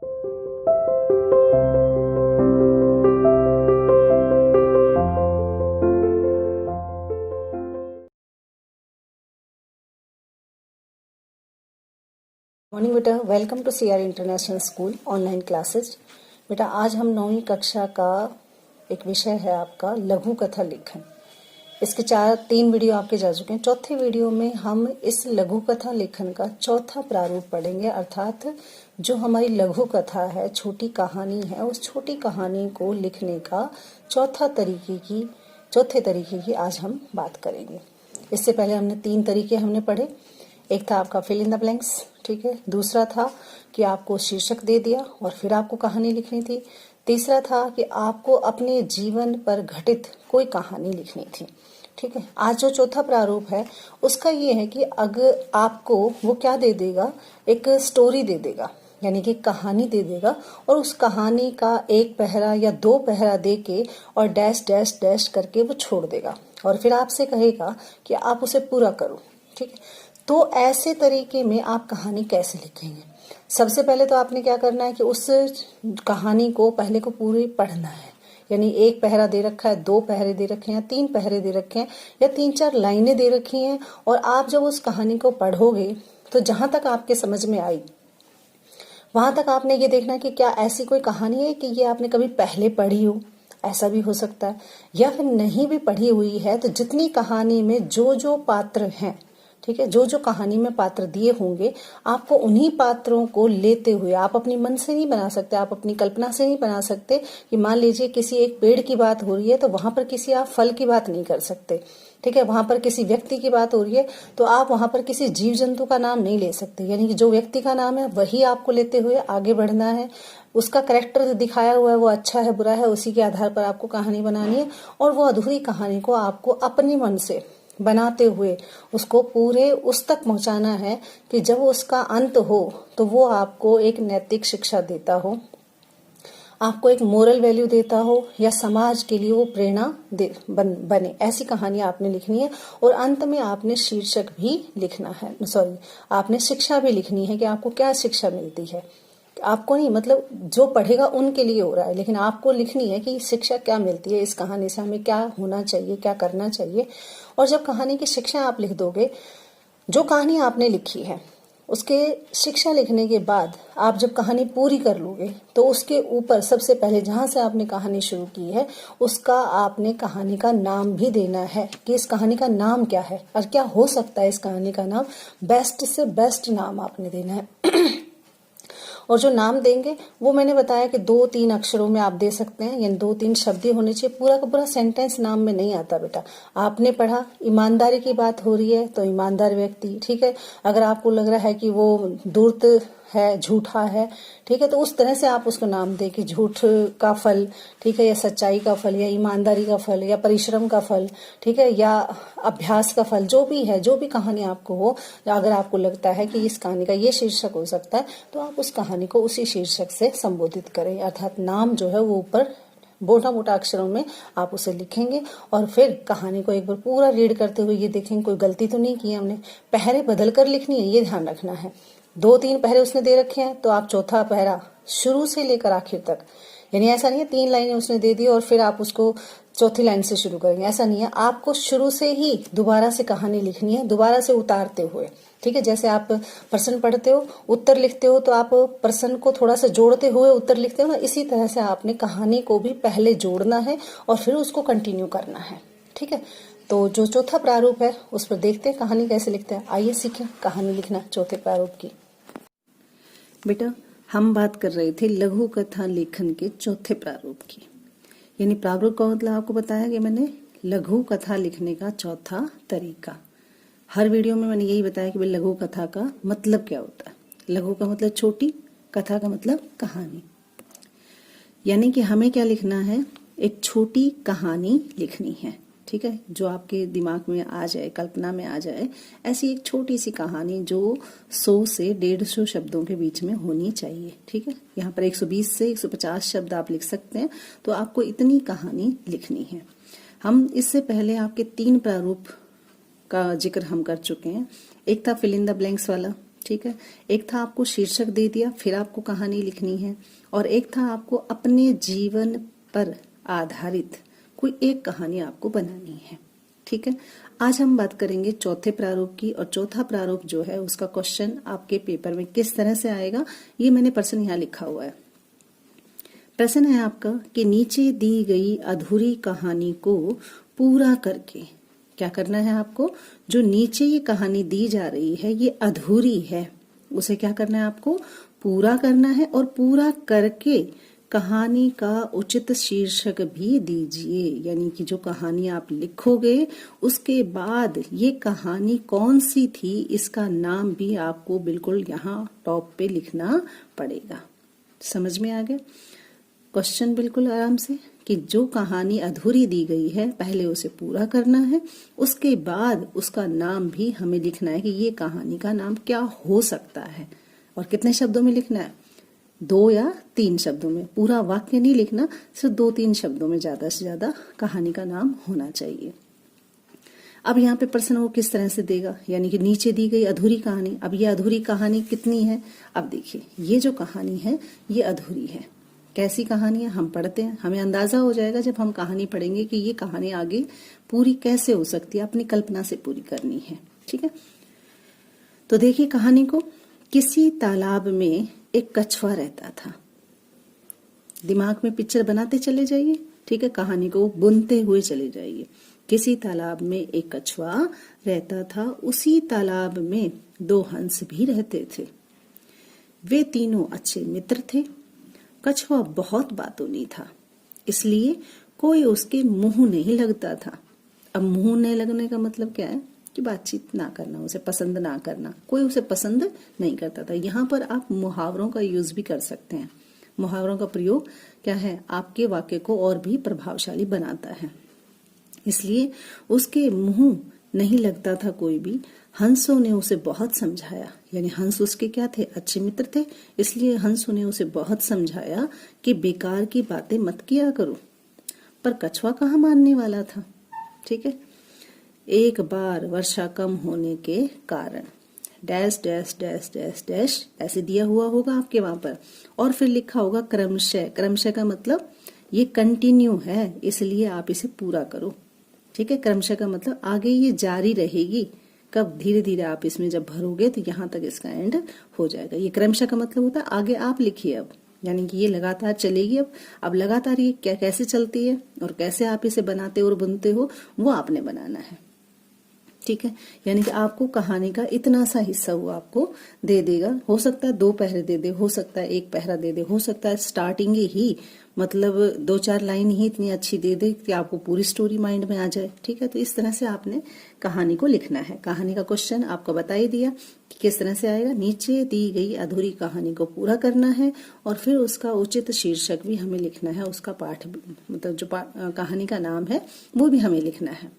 Morning बेटा, welcome to CR international school online classes. बेटा आज हम 9वीं कक्षा का एक विषय है आपका लघु कथा लेखन। इसके 3 वीडियो आपके जा चुके हैं। चौथे वीडियो में हम इस लघु कथा लेखन का चौथा प्रारूप पढ़ेंगे, अर्थात जो हमारी लघु कथा है, छोटी कहानी है, उस छोटी कहानी को लिखने का चौथे तरीके की आज हम बात करेंगे। इससे पहले हमने 3 तरीके हमने पढ़े। एक था आपका फिल इन द ब्लैंक्स, ठीक है। दूसरा था कि आपको शीर्षक दे दिया और फिर आपको कहानी लिखनी थी। तीसरा था कि आपको अपने जीवन पर घटित कोई कहानी लिखनी थी, ठीक है। आज जो चौथा प्रारूप है उसका ये है कि अगर आपको वो क्या दे देगा, एक स्टोरी दे देगा, यानी कि कहानी दे देगा, और उस कहानी का 1 पहरा या 2 पहरा दे के और डैश डैश डैश करके वो छोड़ देगा और फिर आपसे कहेगा कि आप उसे पूरा करो, ठीक है। तो ऐसे तरीके में आप कहानी कैसे लिखेंगे? सबसे पहले तो आपने क्या करना है कि उस कहानी को पहले को पूरी पढ़ना है, यानी 1 पहरा दे रखा है, 2 पहरे दे रखे हैं, 3 पहरे दे रखे हैं या 3-4 लाइनें दे रखी हैं, और आप जब उस कहानी को पढ़ोगे तो जहां तक आपके समझ में आई वहां तक आपने ये देखना कि क्या ऐसी कोई कहानी है कि ये आपने कभी पहले पढ़ी हो, ऐसा भी हो सकता है, या फिर नहीं भी पढ़ी हुई है तो जितनी कहानी में जो जो पात्र हैं, ठीक है, जो जो कहानी में पात्र दिए होंगे, आपको उन्हीं पात्रों को लेते हुए, आप अपनी मन से नहीं बना सकते, आप अपनी कल्पना से नहीं बना सकते कि मान लीजिए किसी एक पेड़ की बात हो रही है तो वहां पर किसी आप फल की बात नहीं कर सकते, ठीक है। वहां पर किसी व्यक्ति की बात हो रही है तो आप वहां पर किसी जीव जंतु का नाम नहीं ले सकते, यानी कि जो व्यक्ति का नाम है वही आपको लेते हुए आगे बढ़ना है। उसका कैरेक्टर दिखाया हुआ है, वो अच्छा है बुरा है, उसी के आधार पर आपको कहानी बनानी है, और वो अधूरी कहानी को आपको अपने मन से बनाते हुए उसको पूरे उस तक पहुंचाना है कि जब उसका अंत हो तो वो आपको एक नैतिक शिक्षा देता हो, आपको एक मोरल वैल्यू देता हो, या समाज के लिए वो प्रेरणा बने। ऐसी कहानी आपने लिखनी है। और अंत में आपने शीर्षक भी लिखना है, आपने शिक्षा भी लिखनी है कि आपको क्या शिक्षा मिलती है। आपको नहीं, मतलब जो पढ़ेगा उनके लिए हो रहा है, लेकिन आपको लिखनी है कि शिक्षा क्या मिलती है इस कहानी से, हमें क्या होना चाहिए, क्या करना चाहिए। और जब कहानी की शिक्षा आप लिख दोगे, जो कहानी आपने लिखी है उसके शिक्षा लिखने के बाद आप जब कहानी पूरी कर लोगे तो उसके ऊपर सबसे पहले जहां से आपने कहानी शुरू की है उसका आपने कहानी का नाम भी देना है कि इस कहानी का नाम क्या है और क्या हो सकता है इस कहानी का नाम। बेस्ट से बेस्ट नाम आपने देना है। और जो नाम देंगे वो मैंने बताया कि 2-3 अक्षरों में आप दे सकते हैं, यानी 2-3 शब्द होने चाहिए। पूरा का पूरा सेंटेंस नाम में नहीं आता बेटा। आपने पढ़ा ईमानदारी की बात हो रही है तो ईमानदार व्यक्ति, ठीक है। अगर आपको लग रहा है कि वो धूर्त है, झूठा है, ठीक है, तो उस तरह से आप उसको नाम दे कि झूठ का फल, ठीक है, या सच्चाई का फल, या ईमानदारी का फल, या परिश्रम का फल, ठीक है, या अभ्यास का फल, जो भी है, जो भी कहानी आपको हो। अगर आपको लगता है कि इस कहानी का ये शीर्षक हो सकता है तो आप उस कहानी को उसी शीर्षक से संबोधित करें, अर्थात नाम जो है वो ऊपर मोटा मोटा अक्षरों में आप उसे लिखेंगे। और फिर कहानी को एक बार पूरा रीड करते हुए ये देखेंगे कोई गलती तो नहीं की है हमने। पहरे बदल कर लिखनी है, ये ध्यान रखना है। 2-3 पहरे उसने दे रखे हैं तो आप चौथा पहरा शुरू से लेकर आखिर तक, यानी ऐसा नहीं है 3 लाइनें उसने दे दी और फिर आप उसको चौथी लाइन से शुरू करेंगे, ऐसा नहीं है। आपको शुरू से ही दोबारा से कहानी लिखनी है, दोबारा से उतारते हुए, ठीक है। जैसे आप प्रश्न पढ़ते हो, उत्तर लिखते हो, तो आप प्रश्न को थोड़ा सा जोड़ते हुए उत्तर लिखते हो ना, इसी तरह से आपने कहानी को भी पहले जोड़ना है और फिर उसको कंटिन्यू करना है, ठीक है। तो जो चौथा प्रारूप है उस पर देखते हैं कहानी कैसे लिखते हैं। आइए सीखें कहानी लिखना चौथे प्रारूप की। बेटा हम बात कर रहे थे लघु कथा लेखन के चौथे प्रारूप की, यानी प्रारूप का मतलब आपको बताया कि मैंने लघु कथा लिखने का चौथा तरीका। हर वीडियो में मैंने यही बताया कि भाई लघु कथा का मतलब क्या होता है। लघु का मतलब छोटी, कथा का मतलब कहानी, यानी कि हमें क्या लिखना है, एक छोटी कहानी लिखनी है, ठीक है, जो आपके दिमाग में आ जाए, कल्पना में आ जाए, ऐसी एक छोटी सी कहानी जो 100 से 150 शब्दों के बीच में होनी चाहिए, ठीक है। यहाँ पर 120 से 150 शब्द आप लिख सकते हैं, तो आपको इतनी कहानी लिखनी है। हम इससे पहले आपके 3 प्रारूप का जिक्र हम कर चुके हैं। एक था फिल इन द ब्लैंक्स वाला, ठीक है। एक था आपको शीर्षक दे दिया, फिर आपको कहानी लिखनी है, और एक था आपको अपने जीवन पर आधारित कोई एक कहानी आपको बनानी है, ठीक है। आज हम बात करेंगे चौथे प्रारूप की, और चौथा प्रारूप जो है उसका क्वेश्चन आपके पेपर में किस तरह से आएगा, ये मैंने प्रश्न यहाँ लिखा हुआ है। प्रश्न है आपका कि नीचे दी गई अधूरी कहानी को पूरा करके क्या करना है आपको। जो नीचे ये कहानी दी जा रही है ये अधूरी है, उसे क्या करना है आपको, पूरा करना है, और पूरा करके कहानी का उचित शीर्षक भी दीजिए। यानी कि जो कहानी आप लिखोगे उसके बाद ये कहानी कौन सी थी इसका नाम भी आपको बिल्कुल यहाँ टॉप पे लिखना पड़ेगा। समझ में आ गया क्वेश्चन बिल्कुल आराम से, कि जो कहानी अधूरी दी गई है पहले उसे पूरा करना है, उसके बाद उसका नाम भी हमें लिखना है कि ये कहानी का नाम क्या हो सकता है, और कितने शब्दों में लिखना है, 2 या 3 शब्दों में। पूरा वाक्य नहीं लिखना, सिर्फ 2-3 शब्दों में ज्यादा से ज्यादा कहानी का नाम होना चाहिए। अब यहाँ पे प्रश्न वो किस तरह से देगा, यानी कि नीचे दी गई अधूरी कहानी। अब ये अधूरी कहानी कितनी है, अब देखिए ये जो कहानी है ये अधूरी है। कैसी कहानी है हम पढ़ते हैं, हमें अंदाजा हो जाएगा जब हम कहानी पढ़ेंगे कि ये कहानी आगे पूरी कैसे हो सकती है, अपनी कल्पना से पूरी करनी है, ठीक है। तो देखिए कहानी को, किसी तालाब में एक कछुआ रहता था। दिमाग में पिक्चर बनाते चले जाइए, ठीक है, कहानी को बुनते हुए चले जाइए। किसी तालाब में एक कछुआ रहता था, उसी तालाब में 2 हंस भी रहते थे। वे तीनों अच्छे मित्र थे। कछुआ बहुत बातूनी था, इसलिए कोई उसके मुंह नहीं लगता था। अब मुंह नहीं लगने का मतलब क्या है कि बातचीत ना करना, उसे पसंद ना करना, कोई उसे पसंद नहीं करता था। यहाँ पर आप मुहावरों का यूज भी कर सकते हैं। मुहावरों का प्रयोग क्या है, आपके वाक्य को और भी प्रभावशाली बनाता है। इसलिए उसके मुंह नहीं लगता था कोई भी। हंसों ने उसे बहुत समझाया, यानी हंस उसके क्या थे, अच्छे मित्र थे, इसलिए हंसों ने उसे बहुत समझाया कि बेकार की बातें मत किया करो। पर कछुआ कहाँ मानने वाला था, ठीक है। एक बार वर्षा कम होने के कारण dash dash dash dash dash ऐसे दिया हुआ होगा आपके वहां पर, और फिर लिखा होगा क्रमशः। क्रमशः का मतलब ये कंटिन्यू है, इसलिए आप इसे पूरा करो, ठीक है। क्रमशः का मतलब आगे ये जारी रहेगी, कब, धीरे धीरे आप इसमें जब भरोगे तो यहाँ तक इसका एंड हो जाएगा। ये क्रमशः का मतलब होता है आगे आप लिखिए अब, यानी कि ये लगातार चलेगी। अब लगातार ये क्या कैसे चलती है और कैसे आप इसे बनाते और बुनते हो वो आपने बनाना है, ठीक है। यानी कि आपको कहानी का इतना सा हिस्सा वो आपको दे देगा। हो सकता है 2 पहरे दे दे, हो सकता है 1 पहरा दे दे, हो सकता है स्टार्टिंग ही मतलब 2-4 लाइन ही इतनी अच्छी दे दे कि आपको पूरी स्टोरी माइंड में आ जाए, ठीक है। तो इस तरह से आपने कहानी को लिखना है। कहानी का क्वेश्चन आपको बता ही दिया कि किस तरह से आएगा। नीचे दी गई अधूरी कहानी को पूरा करना है, और फिर उसका उचित शीर्षक भी हमें लिखना है, उसका पाठ मतलब जो कहानी का नाम है वो भी हमें लिखना है।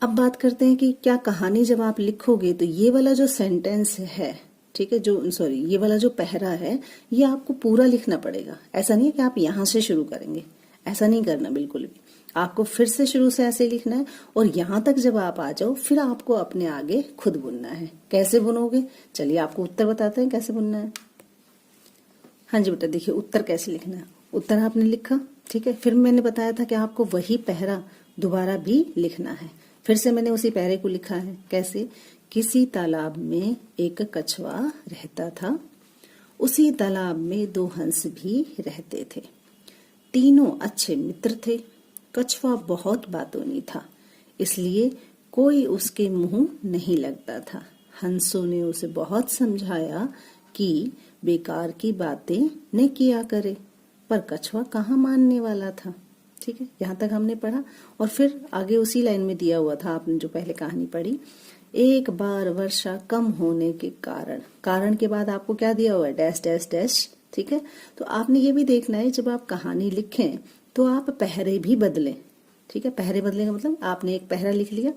अब बात करते हैं कि क्या कहानी जब आप लिखोगे तो ये वाला जो सेंटेंस है, ठीक है, जो सॉरी ये वाला जो पहरा है ये आपको पूरा लिखना पड़ेगा। ऐसा नहीं है कि आप यहां से शुरू करेंगे, ऐसा नहीं करना बिल्कुल भी। आपको फिर से शुरू से ऐसे लिखना है, और यहां तक जब आप आ जाओ फिर आपको अपने आगे खुद बुनना है। कैसे बुनोगे, चलिए आपको उत्तर बताते हैं कैसे बुनना है। हाँ जी बेटा, देखिए उत्तर कैसे लिखना है। उत्तर आपने लिखा, ठीक है। फिर मैंने बताया था कि आपको वही पहरा दोबारा भी लिखना है। फिर से मैंने उसी पहरे को लिखा है। कैसे, किसी तालाब में एक कछुआ रहता था, उसी तालाब में 2 हंस भी रहते थे। तीनों अच्छे मित्र थे। कछुआ बहुत बातूनी था, इसलिए कोई उसके मुंह नहीं लगता था। हंसों ने उसे बहुत समझाया कि बेकार की बातें न किया करे, पर कछुआ कहाँ मानने वाला था, ठीक है। यहाँ तक हमने पढ़ा, और फिर आगे उसी लाइन में दिया हुआ था आपने जो पहले कहानी पढ़ी। एक बार वर्षा कम होने के कारण, कारण के बाद आपको क्या दिया हुआ है, डैश डैश डैश, ठीक है। तो आपने ये भी देखना है जब आप कहानी लिखें तो आप पहरे भी बदलें, ठीक है। पहरे बदलने का मतलब आपने एक पहरा लिख लिया,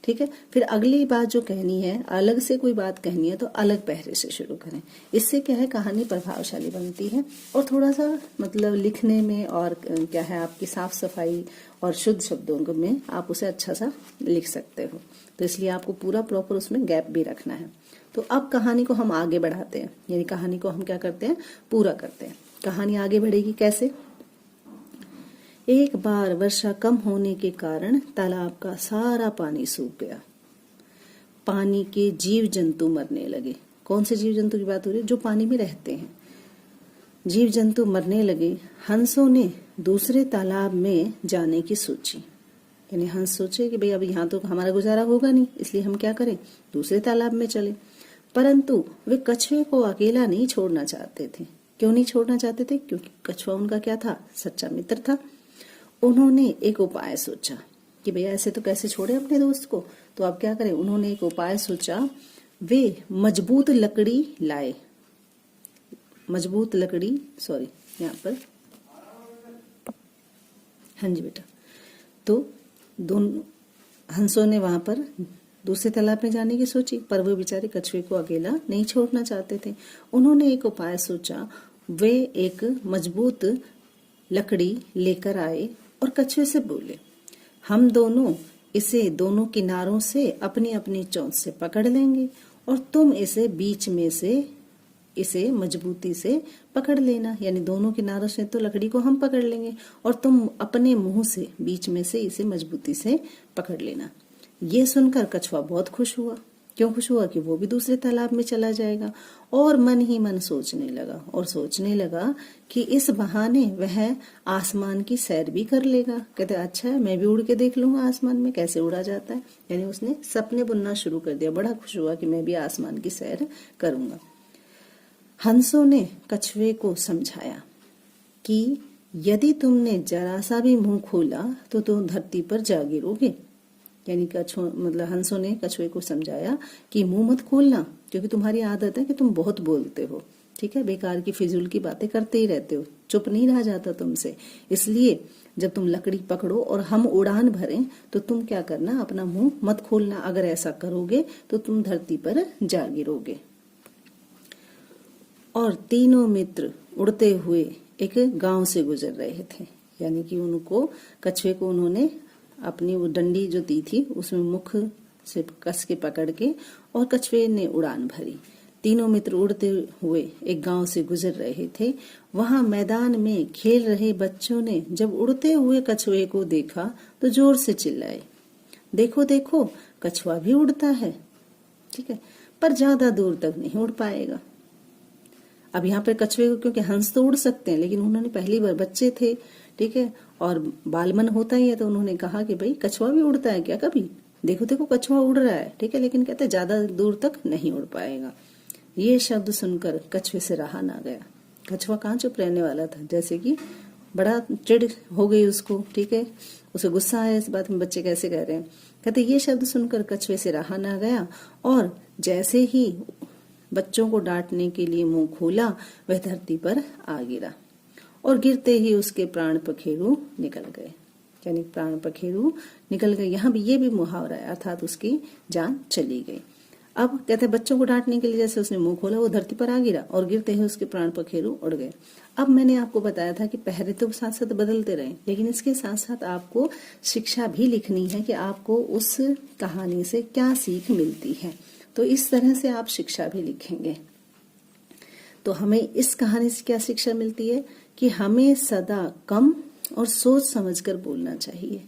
ठीक है। फिर अगली बात जो कहनी है, अलग से कोई बात कहनी है तो अलग पहरे से शुरू करें। इससे क्या है, कहानी प्रभावशाली बनती है और थोड़ा सा मतलब लिखने में और क्या है आपकी साफ सफाई और शुद्ध शब्दों में आप उसे अच्छा सा लिख सकते हो। तो इसलिए आपको पूरा प्रॉपर उसमें गैप भी रखना है। तो अब कहानी को हम आगे बढ़ाते हैं, यानी कहानी को हम क्या करते हैं, पूरा करते हैं। कहानी आगे बढ़ेगी कैसे? एक बार वर्षा कम होने के कारण तालाब का सारा पानी सूख गया। पानी के जीव जंतु मरने लगे। कौन से जीव जंतु की बात हो रही है? जो पानी में रहते हैं। जीव जंतु मरने लगे। हंसों ने दूसरे तालाब में जाने की सोची, यानी हंस सोचे कि भाई अब यहाँ तो हमारा गुजारा होगा नहीं, इसलिए हम क्या करें, दूसरे तालाब में चले। परंतु वे कछुए को अकेला नहीं छोड़ना चाहते थे। क्यों नहीं छोड़ना चाहते थे? क्योंकि कछुआ उनका क्या था, सच्चा मित्र था। उन्होंने एक उपाय सोचा कि भैया ऐसे तो कैसे छोड़े अपने दोस्त को, तो अब क्या करें। उन्होंने एक उपाय सोचा। वे मजबूत लकड़ी लाए। मजबूत लकड़ी, सॉरी यहाँ पर, हाँ जी बेटा। तो दोनों हंसों ने वहां पर दूसरे तालाब में जाने की सोची, पर वो बेचारे कछुए को अकेला नहीं छोड़ना चाहते थे। उन्होंने एक उपाय सोचा। वे एक मजबूत लकड़ी लेकर आए और कछुए से बोले, हम दोनों इसे दोनों किनारों से अपनी अपनी चोंच से पकड़ लेंगे और तुम इसे बीच में से इसे मजबूती से पकड़ लेना। यानी दोनों किनारों से तो लकड़ी को हम पकड़ लेंगे और तुम अपने मुंह से बीच में से इसे मजबूती से पकड़ लेना। ये सुनकर कछुआ बहुत खुश हुआ। क्यों खुश हुआ? कि वो भी दूसरे तालाब में चला जाएगा। और मन ही मन सोचने लगा कि इस बहाने वह आसमान की सैर भी कर लेगा। कहते अच्छा है, मैं भी उड़ के देख लूंगा आसमान में कैसे उड़ा जाता है। यानी उसने सपने बुनना शुरू कर दिया। बड़ा खुश हुआ कि मैं भी आसमान की सैर करूंगा। हंसों ने कछुए को समझाया कि यदि तुमने जरा सा भी मुंह खोला तो तुम धरती पर जा गिरोगे। यानी मतलब हंसों ने कछुए को समझाया कि मुंह मत खोलना, क्योंकि तुम्हारी आदत है कि तुम बहुत बोलते हो, ठीक है, बेकार की फिजूल की बातें करते ही रहते हो, चुप नहीं रहा जाता तुमसे। इसलिए जब तुम लकड़ी पकड़ो और हम उड़ान भरें तो तुम क्या करना, अपना मुंह मत खोलना। अगर ऐसा करोगे तो तुम धरती पर जा गिरोगे। और तीनों मित्र उड़ते हुए एक गांव से गुजर रहे थे। यानी कि उनको, कछुए को उन्होंने अपनी वो डंडी जो दी थी उसमें मुख से कस के पकड़ के और कछुए ने उड़ान भरी। तीनों मित्र उड़ते हुए एक गांव से गुजर रहे थे। वहां मैदान में खेल रहे बच्चों ने जब उड़ते हुए कछुए को देखा तो जोर से चिल्लाए, देखो देखो कछुआ भी उड़ता है, ठीक है, पर ज्यादा दूर तक नहीं उड़ पाएगा। अब यहाँ पर कछुए को, क्योंकि हंस तो उड़ सकते हैं, लेकिन उन्होंने पहली बार, बच्चे थे, ठीक है, और बालमन होता ही है, तो उन्होंने कहा कि भाई कछुआ भी उड़ता है क्या कभी, देखो देखो कछुआ उड़ रहा है, ठीक है, लेकिन कहते ज्यादा दूर तक नहीं उड़ पाएगा। ये शब्द सुनकर कछुए से रहा ना गया। कछुआ कहाँ चुप रहने वाला था, जैसे कि बड़ा चिढ़ हो गई उसको, ठीक है, उसे गुस्सा आया इस बात में, बच्चे कैसे कह रहे हैं। कहते ये शब्द सुनकर कछुए से रहा ना गया और जैसे ही बच्चों को डांटने के लिए मुंह खोला वह धरती पर आ गिरा और गिरते ही उसके प्राण पखेरु निकल गए। यानी प्राण पखेरु निकल गए। यहाँ भी ये भी मुहावरा है, अर्थात उसकी जान चली गई। अब कहते हैं बच्चों को डांटने के लिए जैसे उसने मुंह खोला वो धरती पर आ गिरा और गिरते ही उसके प्राण पखेरु उड़ गए। अब मैंने आपको बताया था कि पहरे तो साथ साथ बदलते रहे, लेकिन इसके साथ साथ आपको शिक्षा भी लिखनी है कि आपको उस कहानी से क्या सीख मिलती है। तो इस तरह से आप शिक्षा भी लिखेंगे। तो हमें इस कहानी से क्या शिक्षा मिलती है कि हमें सदा कम और सोच समझकर बोलना चाहिए।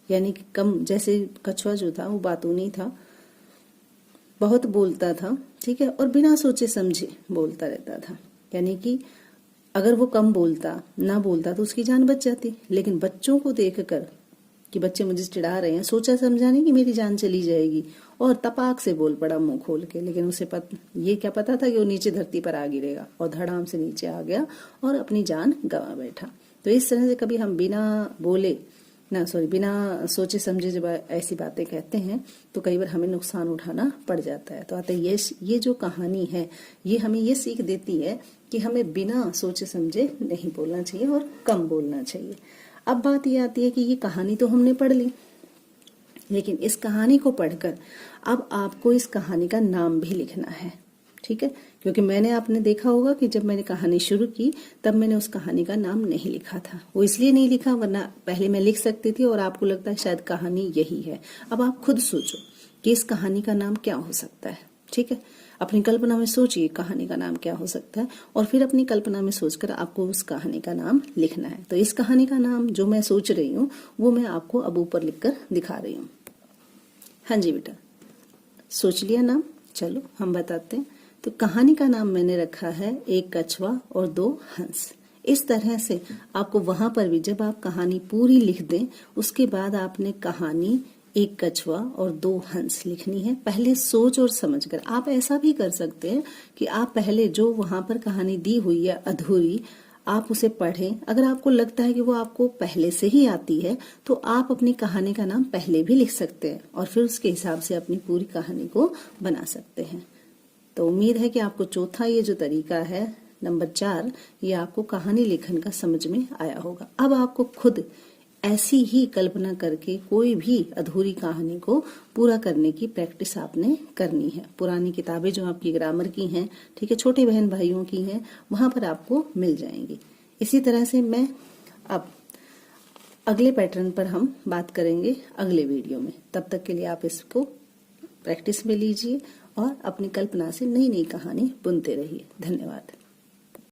यानी कि कम, जैसे कछुआ जो था वो बातूनी था, बहुत बोलता था, ठीक है, और बिना सोचे समझे बोलता रहता था। यानी कि अगर वो कम बोलता, ना बोलता तो उसकी जान बच जाती। लेकिन बच्चों को देखकर कि बच्चे मुझे चिढ़ा रहे हैं, सोचा समझा नहीं कि मेरी जान चली जाएगी, और तपाक से बोल पड़ा मुंह खोल के। लेकिन उसे ये क्या पता था कि वो नीचे धरती पर आ गिरेगा, और धड़ाम से नीचे आ गया और अपनी जान गंवा बैठा। तो इस तरह से कभी हम बिना सोचे समझे जब ऐसी बातें कहते हैं तो कई बार हमें नुकसान उठाना पड़ जाता है। तो आते ये जो कहानी है ये हमें ये सीख देती है कि हमें बिना सोचे समझे नहीं बोलना चाहिए और कम बोलना चाहिए। अब बात ये आती है कि ये कहानी तो हमने पढ़ ली, लेकिन इस कहानी को पढ़कर अब आपको इस कहानी का नाम भी लिखना है, ठीक है। क्योंकि मैंने आपने देखा होगा कि जब मैंने कहानी शुरू की तब मैंने उस कहानी का नाम नहीं लिखा था। वो इसलिए नहीं लिखा वरना पहले मैं लिख सकती थी और आपको लगता है शायद कहानी यही है। अब आप खुद सोचो कि इस कहानी का नाम क्या हो सकता है, ठीक है। अपनी कल्पना में सोचिए कहानी का नाम क्या हो सकता है और फिर अपनी कल्पना में सोचकर आपको उस कहानी का नाम लिखना है। तो इस कहानी का नाम जो मैं सोच रही हूँ वो मैं आपको अब ऊपर लिखकर दिखा रही हूँ। हाँ जी बेटा, सोच लिया नाम? चलो हम बताते हैं। तो कहानी का नाम मैंने रखा है एक कछुआ और दो हंस। इस तरह से आपको वहां पर भी जब आप कहानी पूरी लिख दें उसके बाद आपने कहानी एक कछुआ और दो हंस लिखनी है, पहले सोच और समझ कर। आप ऐसा भी कर सकते हैं कि आप पहले जो वहां पर कहानी दी हुई है अधूरी आप उसे पढ़ें। अगर आपको लगता है कि वो आपको पहले से ही आती है तो आप अपनी कहानी का नाम पहले भी लिख सकते हैं और फिर उसके हिसाब से अपनी पूरी कहानी को बना सकते हैं। तो उम्मीद है कि आपको चौथा ये जो तरीका है नंबर 4 ये आपको कहानी लेखन का समझ में आया होगा। अब आपको खुद ऐसी ही कल्पना करके कोई भी अधूरी कहानी को पूरा करने की प्रैक्टिस आपने करनी है। पुरानी किताबें जो आपकी ग्रामर की हैं, ठीक है, छोटे बहन भाइयों की हैं, वहां पर आपको मिल जाएंगी। इसी तरह से मैं अब अगले पैटर्न पर हम बात करेंगे अगले वीडियो में। तब तक के लिए आप इसको प्रैक्टिस में लीजिए और अपनी कल्पना से नई नई कहानी बुनते रहिए। धन्यवाद।